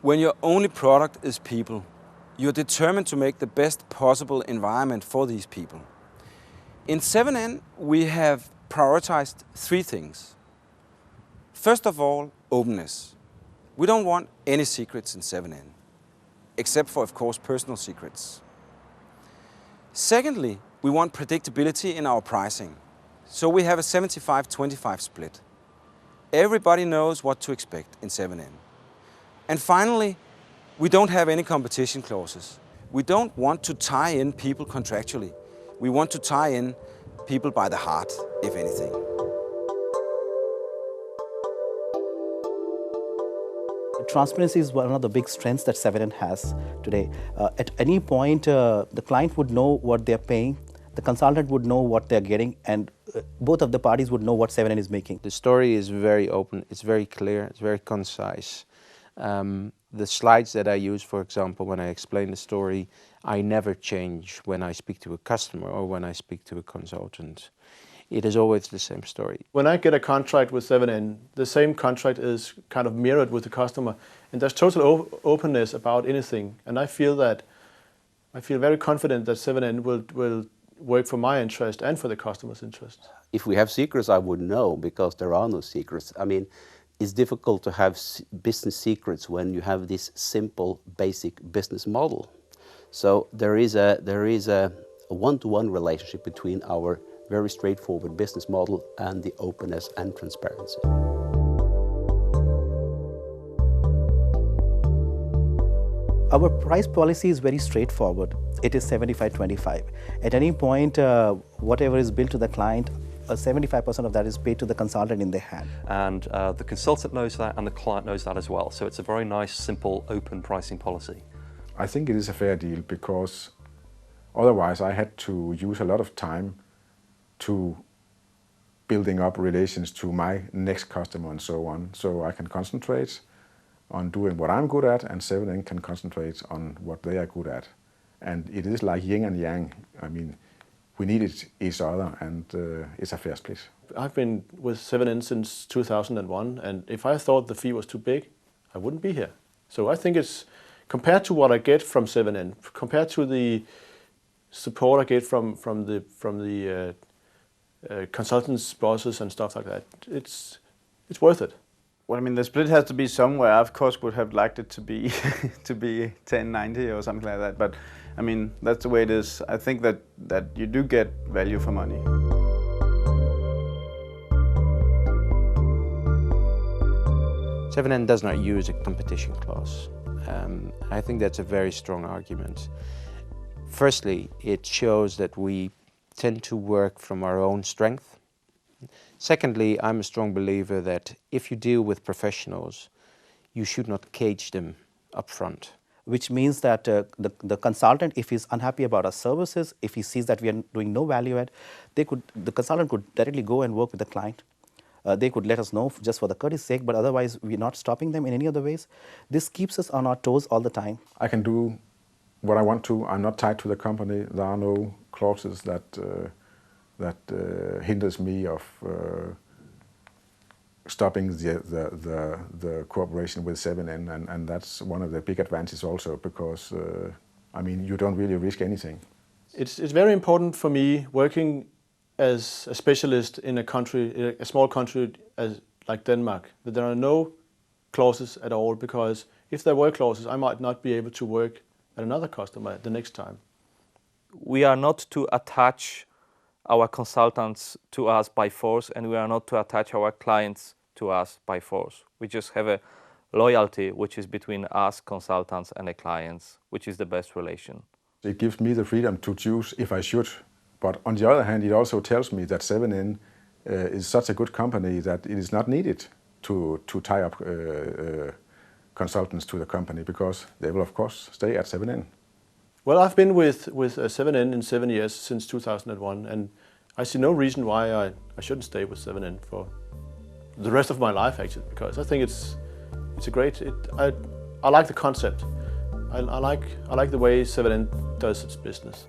When your only product is people, you're determined to make the best possible environment for these people. In 7N, we have prioritized 3 things. First of all, openness. We don't want any secrets in 7N, except for, of course, personal secrets. Secondly, we want predictability in our pricing. So we have a 75-25 split. Everybody knows what to expect in 7N. And finally, we don't have any competition clauses. We don't want to tie in people contractually. We want to tie in people by the heart, if anything. Transparency is one of the big strengths that 7N has today. At any point, the client would know what they're paying, the consultant would know what they're getting, and both of the parties would know what 7N is making. The story is very open, it's very clear, it's very concise. The slides that I use, for example, when I explain the story, I never change when I speak to a customer or when I speak to a consultant. It is always the same story. When I get a contract with 7N, the same contract is kind of mirrored with the customer, and there's total openness about anything. And I feel very confident that 7N will work for my interest and for the customer's interest. If we have secrets, I would know, because there are no secrets. I mean, it's difficult to have business secrets when you have this simple, basic business model. So there is a one-to-one relationship between our very straightforward business model and the openness and transparency. Our price policy is very straightforward. It is 75-25. At any point, whatever is billed to the client, 75% of that is paid to the consultant in their hand. And the consultant knows that and the client knows that as well. So it's a very nice, simple, open pricing policy. I think it is a fair deal, because otherwise I had to use a lot of time to building up relations to my next customer and so on. So I can concentrate on doing what I'm good at, and 7N can concentrate on what they are good at. And it is like yin and yang. I mean, we needed each other, and it's a fair split. I've been with 7N since 2001, and if I thought the fee was too big, I wouldn't be here. So I think it's, compared to what I get from 7N, compared to the support I get from the consultants, bosses and stuff like that, it's worth it. Well, I mean, the split has to be somewhere. I, of course, would have liked it to be to be 10-90 or something like that. But I mean, that's the way it is. I think that you do get value for money. 7N does not use a competition clause. I think that's a very strong argument. Firstly, it shows that we tend to work from our own strength. Secondly, I'm a strong believer that if you deal with professionals, you should not cage them up front. Which means that the consultant, if he's unhappy about our services, if he sees that we are doing no value add, the consultant could directly go and work with the client. They could let us know just for the courtesy's sake, but otherwise we're not stopping them in any other ways. This keeps us on our toes all the time. I can do what I want to. I'm not tied to the company. There are no clauses that hinders me of stopping the cooperation with 7N, and that's one of the big advantages also, because I mean, you don't really risk anything. It's very important for me, working as a specialist in a country, a small country like Denmark, that there are no clauses at all, because if there were clauses, I might not be able to work at another customer the next time. We are not to attach our consultants to us by force, and we are not to attach our clients to us by force. We just have a loyalty which is between us, consultants, and the clients, which is the best relation. It gives me the freedom to choose if I should. But on the other hand, it also tells me that 7N is such a good company that it is not needed to tie up consultants to the company, because they will of course stay at 7N. Well, I've been with 7N in 7 years, since 2001, and I see no reason why I shouldn't stay with 7N for the rest of my life, actually, because I think it's a great. I like the concept. I like the way 7N does its business.